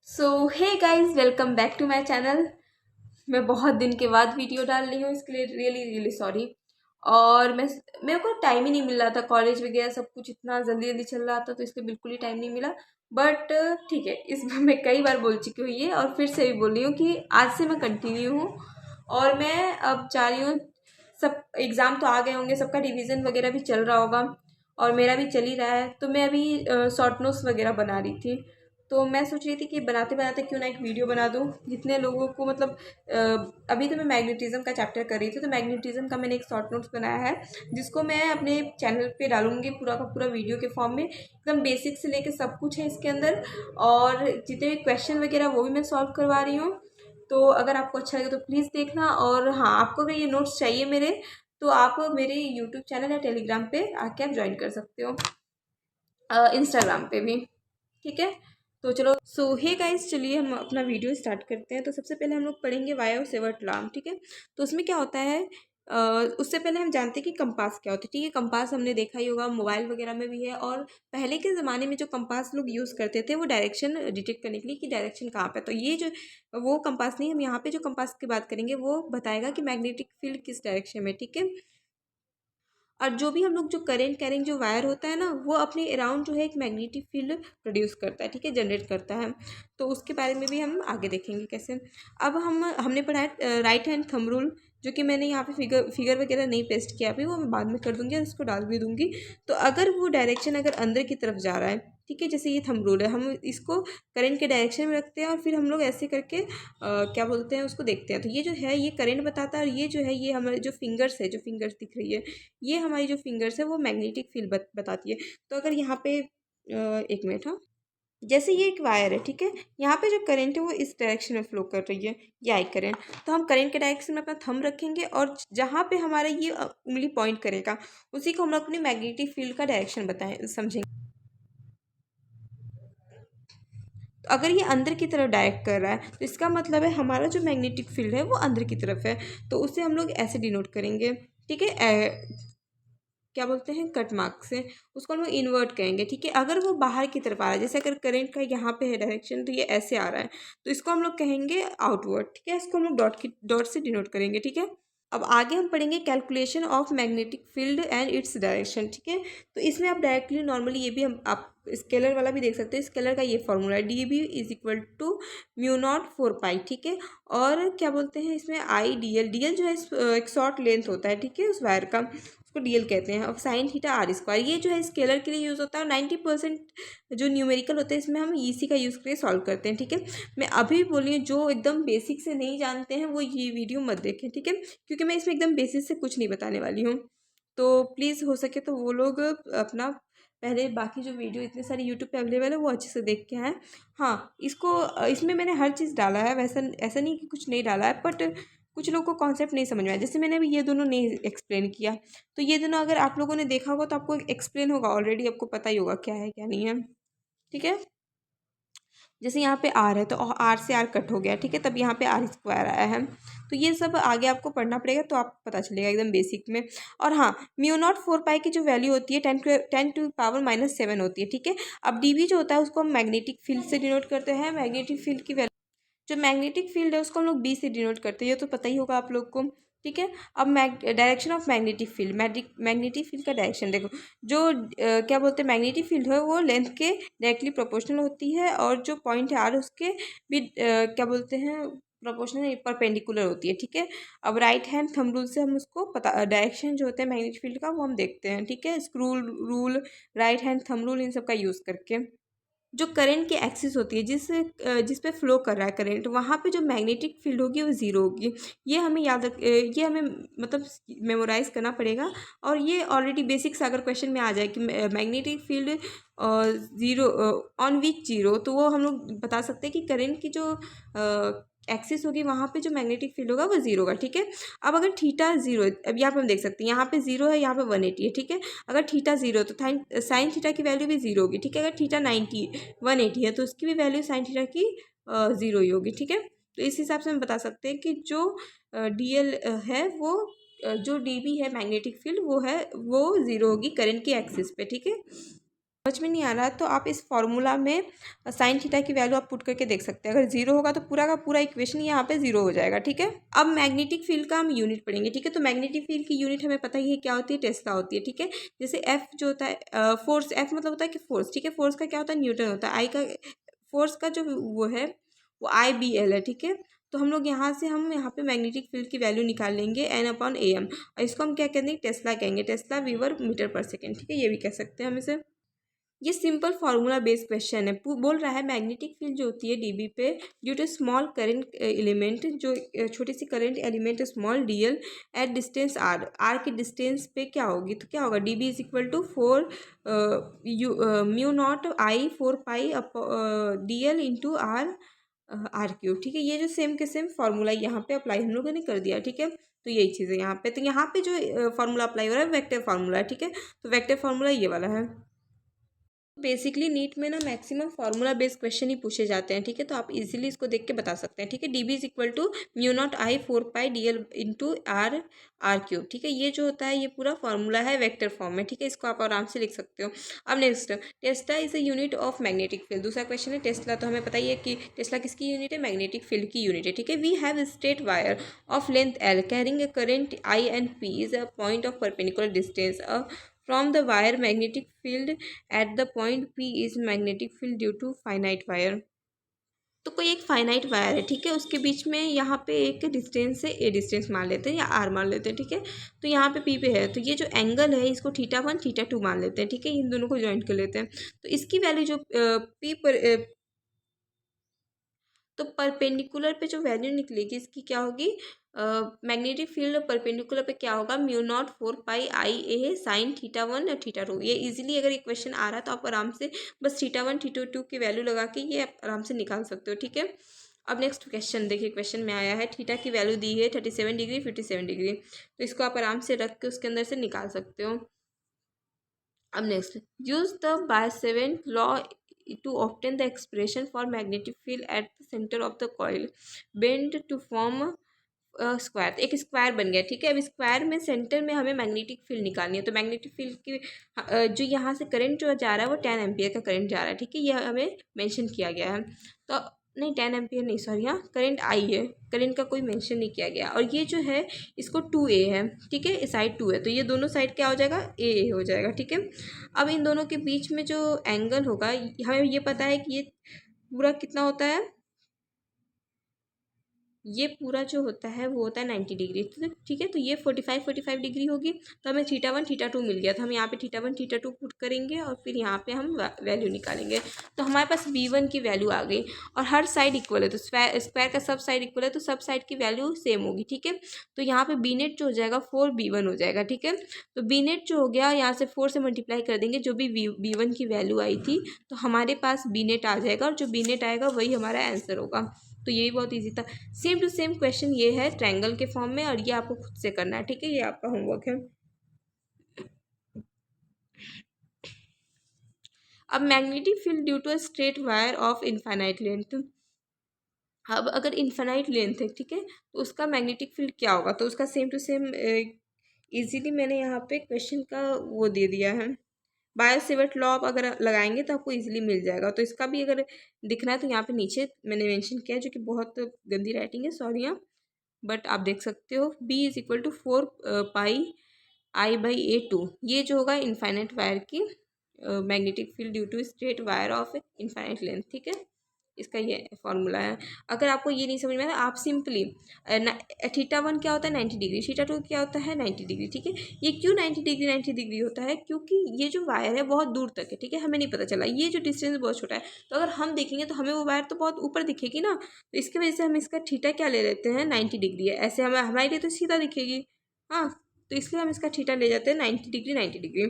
So hey guys, welcome back to my channel. मैं बहुत दिन के बाद वीडियो डाल रही हूँ, इसके लिए रियली रियली सॉरी। और मेरे को टाइम ही नहीं मिल रहा था, कॉलेज वगैरह सब कुछ इतना जल्दी जल्दी चल रहा था, तो इसलिए बिल्कुल ही टाइम नहीं मिला। बट ठीक है, इस बार मैं कई बार बोल चुकी हूँ ये, और फिर से भी बोल रही हूँ कि आज से मैं कंटिन्यू हूँ। और मैं अब चाह रही हूँ, सब एग्ज़ाम तो आ गए होंगे, सबका रिवीजन वगैरह भी चल रहा होगा, और मेरा भी चल ही रहा है। तो मैं अभी शॉर्ट नोट्स वगैरह बना रही थी। तो मैं सोच रही थी कि बनाते बनाते क्यों ना एक वीडियो बना दूँ, जितने लोगों को मतलब अभी तो मैं मैग्नेटिज्म का चैप्टर कर रही थी, तो मैग्नेटिज्म का मैंने एक शॉर्ट नोट्स बनाया है, जिसको मैं अपने चैनल पे डालूंगी पूरा का पूरा वीडियो के फॉर्म में। एकदम बेसिक से लेके सब कुछ है इसके अंदर, और जितने भी क्वेश्चन वगैरह वो भी मैं सॉल्व करवा रही हूँ। तो अगर आपको अच्छा लगे तो प्लीज़ देखना। और हाँ, आपको अगर ये नोट्स चाहिए मेरे, तो आप मेरे यूट्यूब चैनल या टेलीग्राम पे आके आप ज्वाइन कर सकते हो, इंस्टाग्राम पे भी। ठीक है, तो चलो। सो हे गाइस, चलिए हम अपना वीडियो स्टार्ट करते हैं। तो सबसे पहले हम लोग पढ़ेंगे वायो सेवर्ट लॉ। ठीक है, तो उसमें क्या होता है, उससे पहले हम जानते हैं कि कंपास क्या होता है। ठीक है, कंपास हमने देखा ही होगा, मोबाइल वगैरह में भी है। और पहले के ज़माने में जो कंपास लोग यूज़ करते थे, वो डायरेक्शन डिटेक्ट करने के लिए कि डायरेक्शन कहाँ पे है। तो ये जो वो कंपास नहीं, हम यहाँ पे जो कंपास की बात करेंगे वो बताएगा कि मैग्नेटिक फील्ड किस डायरेक्शन में। ठीक है, और जो भी हम लोग जो करेंट कैरिंग जो वायर होता है ना, वो अपने अराउंड जो है एक मैग्नेटिक फील्ड प्रोड्यूस करता है। ठीक है, जनरेट करता है। तो उसके बारे में भी हम आगे देखेंगे कैसे। अब हमने पढ़ा है राइट हैंड थंब रूल, जो कि मैंने यहाँ पे फिगर वगैरह नहीं पेस्ट किया अभी, वो मैं बाद में कर दूंगी और इसको डाल भी दूंगी। तो अगर वो डायरेक्शन अगर अंदर की तरफ जा रहा है, ठीक है, जैसे ये थंब रूल है, हम इसको करंट के डायरेक्शन में रखते हैं, और फिर हम लोग ऐसे करके क्या बोलते हैं उसको देखते हैं। तो ये जो है ये करंट बताता है, और ये जो है ये हमारे जो फिंगर्स है, जो फिंगर्स दिख रही है, ये हमारी जो फिंगर्स है वो मैग्नेटिक फील्ड बताती है। तो अगर यहाँ पे एक मिनट, हाँ, जैसे ये एक वायर है, ठीक है, यहाँ पे जो करंट है वो इस डायरेक्शन में फ्लो कर रही है, ये आई करंट। तो हम करंट के डायरेक्शन में अपना थंब रखेंगे, और जहाँ पे हमारा ये उंगली पॉइंट करेगा, उसी को हम लोग अपनी मैग्नेटिक फील्ड का डायरेक्शन बताएं, समझेंगे। तो अगर ये अंदर की तरफ डायरेक्ट कर रहा है, तो इसका मतलब है हमारा जो मैग्नेटिक फील्ड है वो अंदर की तरफ है। तो उसे हम लोग ऐसे डिनोट करेंगे। ठीक है, क्या बोलते हैं, कट मार्क से उसको हम लोग इन्वर्ट करेंगे। ठीक है, अगर वो बाहर की तरफ आ रहा है, जैसे अगर करंट का यहाँ पे है डायरेक्शन, तो ये ऐसे आ रहा है, तो इसको हम लोग कहेंगे आउटवर्ड। ठीक है, इसको हम लोग डॉट से डिनोट करेंगे। ठीक है, अब आगे हम पढ़ेंगे calculation of magnetic field and its direction. ठीक है, तो इसमें आप डायरेक्टली नॉर्मली ये भी हम आप स्केलर वाला भी देख सकते हैं। स्केलर का ये फॉर्मूला है, D B is equal to mu naught four pi. ठीक है, और क्या बोलते हैं इसमें I D L, D L जो है एक शॉर्ट लेंथ होता है, ठीक है, उस वायर का, उसको डीएल कहते हैं। और साइन थीटा आर स्क्वायर, ये जो है स्केलर के लिए यूज़ होता है। और 90% जो न्यूमेरिकल होते हैं इसमें हम ईसी का यूज़ करके सॉल्व करते हैं। ठीक है, मैं अभी बोली जो एकदम बेसिक से नहीं जानते हैं वो ये वीडियो मत देखें। ठीक है, क्योंकि मैं इसमें एकदम बेसिक से कुछ नहीं बताने वाली हूँ। तो प्लीज़ हो सके तो वो लोग अपना पहले बाकी जो वीडियो इतने सारे यूट्यूब पे अवेलेबल है वो अच्छे से देख के आएँ। हाँ, इसको इसमें मैंने हर चीज़ डाला है, वैसा ऐसा नहीं कि कुछ नहीं डाला है, बट कुछ लोगों को कॉन्सेप्ट नहीं समझ में आया। जैसे मैंने अभी ये दोनों नहीं एक्सप्लेन किया, तो ये दोनों अगर आप लोगों ने देखा होगा तो आपको एक्सप्लेन होगा, ऑलरेडी आपको पता ही होगा क्या है क्या नहीं है। ठीक है, जैसे यहाँ पे आर है, तो आर से आर कट हो गया, ठीक है, तब यहाँ पे आर स्क्वायर आया है। तो ये सब आगे आपको पढ़ना पड़ेगा, तो आपको पता चलेगा एकदम बेसिक में। और हाँ, म्यू नॉट फोर पाई की जो वैल्यू होती है 10 टू पावर -7 होती है। ठीक है, अब डीबी जो होता है उसको हम मैग्नेटिक फील्ड से डिनोट करते हैं। मैग्नेटिक फील्ड की वैल्यू, जो मैग्नेटिक फील्ड है उसको हम लोग बी से डिनोट करते हैं, ये तो पता ही होगा आप लोग को। ठीक है, अब direction of magnetic field, magnetic field का डायरेक्शन देखो, जो क्या बोलते हैं मैग्नेटिक फील्ड है वो लेंथ के डायरेक्टली प्रोपोर्शनल होती है, और जो पॉइंट है आर उसके भी क्या बोलते हैं प्रोपोर्शनल परपेंडिकुलर होती है। ठीक है, अब राइट हैंड थंब रूल से हम उसको पता डायरेक्शन जो होता है मैग्नेटिक फील्ड का वो हम देखते हैं। ठीक है, screw rule, right hand thumb rule, इन सब का यूज़ करके जो करंट की एक्सिस होती है, जिस पे फ्लो कर रहा है करंट, वहाँ पे जो मैग्नेटिक फील्ड होगी वो ज़ीरो होगी। ये हमें ये हमें मतलब मेमोराइज करना पड़ेगा। और ये ऑलरेडी बेसिक्स अगर क्वेश्चन में आ जाए कि magnetic field zero on which zero, तो वो हम लोग बता सकते हैं कि करंट की जो एक्सिस होगी वहाँ पे जो मैग्नेटिक फील्ड होगा वो जीरो होगा। ठीक है, अब अगर थीटा जीरो है, अब यहाँ पे हम देख सकते हैं यहाँ पे जीरो है, यहाँ पे 180 है। ठीक है, अगर थीटा जीरो तो साइन थीटा की वैल्यू भी जीरो होगी। ठीक है, अगर थीटा 180 है तो उसकी भी वैल्यू साइन थीटा की जीरो ही होगी। ठीक है, तो इस हिसाब से हम बता सकते हैं कि जो डीएल है वो जो डीबी है मैग्नेटिक फील्ड वो है वो जीरो होगी करंट की एक्सिस पे। ठीक है, समझ में नहीं आ रहा तो आप इस फॉर्मूला में साइन थीटा की वैल्यू आप पुट करके देख सकते हैं। अगर जीरो होगा तो पूरा का पूरा इक्वेशन यहाँ पे जीरो हो जाएगा, ठीक है। अब मैग्नेटिक फील्ड का हम यूनिट पढ़ेंगे, ठीक है। तो मैग्नेटिक फील्ड की यूनिट हमें पता ही है क्या होती है, टेस्ला होती है, ठीक है। जैसे एफ जो होता है फोर्स, एफ मतलब होता है कि फोर्स, ठीक है। फोर्स का क्या होता है, न्यूटन होता है। आई का फोर्स का जो वो है वो IBL है, ठीक है। तो हम लोग हम यहाँ पे मैग्नेटिक फील्ड की वैल्यू निकाल लेंगे N/AM, और इसको हम क्या कहेंगे, टेस्ला कहेंगे, टेस्ला वीवर मीटर पर सेकेंड, ठीक है। ये भी कह सकते हैं हम इसे। ये सिंपल फार्मूला बेस्ड क्वेश्चन है। बोल रहा है मैग्नेटिक फील्ड जो होती है डीबी पे due to small current element, जो छोटी सी current element small DL at distance R, R के डिस्टेंस पे क्या होगी, तो क्या होगा, DB is equal to 4 mu naught I 4 pi DL into R/3, ठीक है। ये जो सेम के सेम फार्मूला यहाँ पे अप्लाई हम लोगों ने कर दिया, ठीक है। तो यही चीज़ है यहाँ पे। तो यहाँ पे जो फार्मूला अप्लाई हो रहा है वेक्टर फार्मूला है, ठीक है। तो वेक्टर फार्मूला ये वाला है। बेसिकली नीट में ना मैक्सिमम फार्मूला बेस्ड क्वेश्चन ही पूछे जाते हैं, ठीक है। तो आप इजीली इसको देख के बता सकते हैं, ठीक है। DB is equal to mu naught I 4 pi DL into R/3, ठीक है। ये जो होता है ये पूरा फार्मूला है वेक्टर फॉर्म में, ठीक है। इसको आप आराम से लिख सकते हो। अब next, Tesla is a unit of magnetic field. दूसरा क्वेश्चन है टेस्ला। तो हमें पता ही है कि टेस्ला किसकी यूनिट है, मैग्नेटिक फील्ड की यूनिट है, ठीक है। We have straight wire of length L carrying a current I and P is a point of perpendicular distance from the wire magnetic field at the point P is magnetic field due to finite wire। तो कोई एक finite wire है, ठीक है। उसके बीच में यहाँ पे एक डिस्टेंस है, ए डिस्टेंस मान लेते हैं या आर मान लेते हैं, ठीक है। तो यहाँ पे पी पे है, तो ये जो एंगल है इसको θ1 θ2 मान लेते हैं, ठीक है। इन दोनों को ज्वाइंट कर लेते हैं। तो इसकी वैल्यू जो पी पर तो परपेंडिकुलर पे जो वैल्यू निकलेगी इसकी क्या होगी, मैग्नेटिक फील्ड परपेंडिकुलर पे क्या होगा, म्यू नॉट 4 पाई IA साइन θ1 और θ2। ये इजीली अगर इक्वेशन आ रहा है तो आप आराम से बस θ1 θ2 की वैल्यू लगा के ये आप आराम से निकाल सकते हो, ठीक है। अब नेक्स्ट क्वेश्चन देखिए, क्वेश्चन में आया है थीटा की वैल्यू दी है 37 डिग्री 57 डिग्री। तो इसको आप आराम से रख के उसके अंदर से निकाल सकते हो। अब next, use the bye-seventh law to obtain the expression for magnetic field at the center of the coil bend to form square. एक स्क्वायर बन गया, ठीक है। अब स्क्वायर में सेंटर में हमें मैग्नेटिक फील्ड निकालनी है। तो मैग्नेटिक फील्ड की जो यहाँ से करंट जो जा रहा है वो 10 एम्पियर का करंट जा रहा है, ठीक है। यह हमें मेंशन किया गया है। तो नहीं 10 एम्पियर नहीं, सॉरी, यहाँ करंट आई है, करंट का कोई मेंशन नहीं किया गया। और ये जो है इसको 2A है, ठीक है। साइड 2 है तो ये दोनों साइड क्या हो जाएगा, AA हो जाएगा, ठीक है। अब इन दोनों के बीच में जो एंगल होगा हमें ये पता है कि ये पूरा कितना होता है, ये पूरा जो होता है वो होता है 90 डिग्री, ठीक है। तो ये 45 डिग्री होगी। तो हमें θ1 θ2 मिल गया। तो हम यहाँ पे θ1 θ2 पुट करेंगे और फिर यहाँ पे हम वैल्यू निकालेंगे। तो हमारे पास V1 की वैल्यू आ गई और हर साइड इक्वल है। तो स्क्वायर का सब साइड इक्वल है तो सब साइड की वैल्यू सेम होगी, ठीक है। तो यहाँ पे बी नेट जो हो जाएगा 4B1 हो जाएगा, ठीक है। तो बी नेट जो हो गया यहाँ से 4 से मल्टीप्लाई कर देंगे, जो भी B1 की वैल्यू आई थी तो हमारे पास बी नेट आ जाएगा, और जो बी नेट आएगा वही हमारा आंसर होगा। तो यही बहुत इजी था। सेम टू सेम क्वेश्चन ये है ट्रायंगल के फॉर्म में, और ये आपको खुद से करना है, ठीक है। ये आपका होमवर्क है। अब magnetic field due to a straight wire of infinite length. अब अगर इनफाइनाइट लेंथ है, ठीक है, तो उसका मैग्नेटिक फील्ड क्या होगा। तो उसका सेम टू सेम इजीली मैंने यहाँ पे क्वेश्चन का वो दे दिया है। बायो-सेवर्ट लॉ आप अगर लगाएंगे तो आपको इजीली मिल जाएगा। तो इसका भी अगर दिखना है तो यहाँ पे नीचे मैंने मेंशन किया है, जो कि बहुत गंदी राइटिंग है, सॉरी यहाँ, बट आप देख सकते हो। B is equal to 4 pi I/A2। ये जो होगा इनफाइनाइट वायर की magnetic field due to straight wire of infinite length, ठीक है। इसका ये फॉर्मूला है। अगर आपको ये नहीं समझ में आया आप सिंपली θ1 क्या होता है 90 डिग्री, θ2 क्या होता है 90 डिग्री, ठीक है। ये क्यों 90 डिग्री होता है, क्योंकि ये जो वायर है बहुत दूर तक है, ठीक है, हमें नहीं पता चला। ये जो डिस्टेंस बहुत छोटा है, तो अगर हम देखेंगे तो हमें वो वायर तो बहुत ऊपर दिखेगी ना, तो इसकी वजह से हम इसका थीटा क्या ले लेते हैं 90 डिग्री है। ऐसे हमें हमारे लिए तो सीधा दिखेगी, हाँ। तो इसलिए हम इसका थीटा ले जाते हैं 90 डिग्री 90 डिग्री।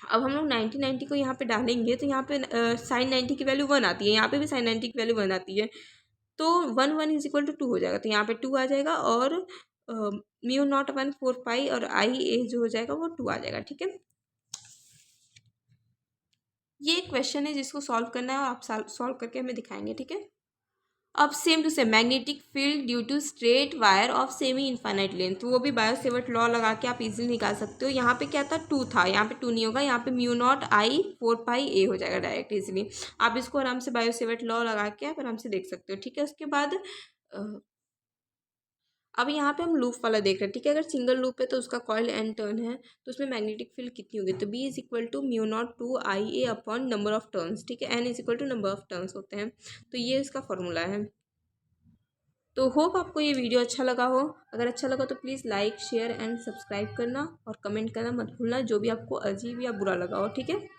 अब हम लोग 90 को यहाँ पे डालेंगे तो यहाँ पे साइन 90 की वैल्यू 1 आती है, यहाँ पे भी साइन 90 की वैल्यू 1 आती है। तो 1 इज इक्वल टू 2 हो जाएगा। तो यहाँ पे 2 आ जाएगा, और म्यू नॉट 1 4 पाई और IA जो हो जाएगा वो 2 आ जाएगा, ठीक है। ये एक क्वेश्चन है जिसको सॉल्व करना है और आप सॉल्व करके हमें दिखाएंगे, ठीक है। अब same to same magnetic field due to straight wire of semi infinite length, तो वो भी बायोसेवर्ट लॉ लगा के आप इजीली निकाल सकते हो। यहाँ पे क्या था, 2 था, यहाँ पे 2 नहीं होगा, यहाँ पे म्यू नॉट आई 4 पाई ए हो जाएगा डायरेक्ट इजीली। आप इसको आराम से बायोसेवर्ट लॉ लगा के आप आराम से देख सकते हो, ठीक है। उसके बाद अब यहाँ पे हम लूप वाला देख रहे हैं, ठीक है। अगर सिंगल लूप है तो उसका कॉइल एंड टर्न है, तो उसमें मैग्नेटिक फील्ड कितनी होगी, तो B is equal to mu naught 2 IA upon number of turns, ठीक है। N is equal to number of turns होते हैं, तो ये इसका फॉर्मूला है। तो होप आपको ये वीडियो अच्छा लगा हो। अगर अच्छा लगा तो please like share and subscribe करना और कमेंट करना मत भूलना, जो भी आपको अजीब या बुरा लगा हो, ठीक है।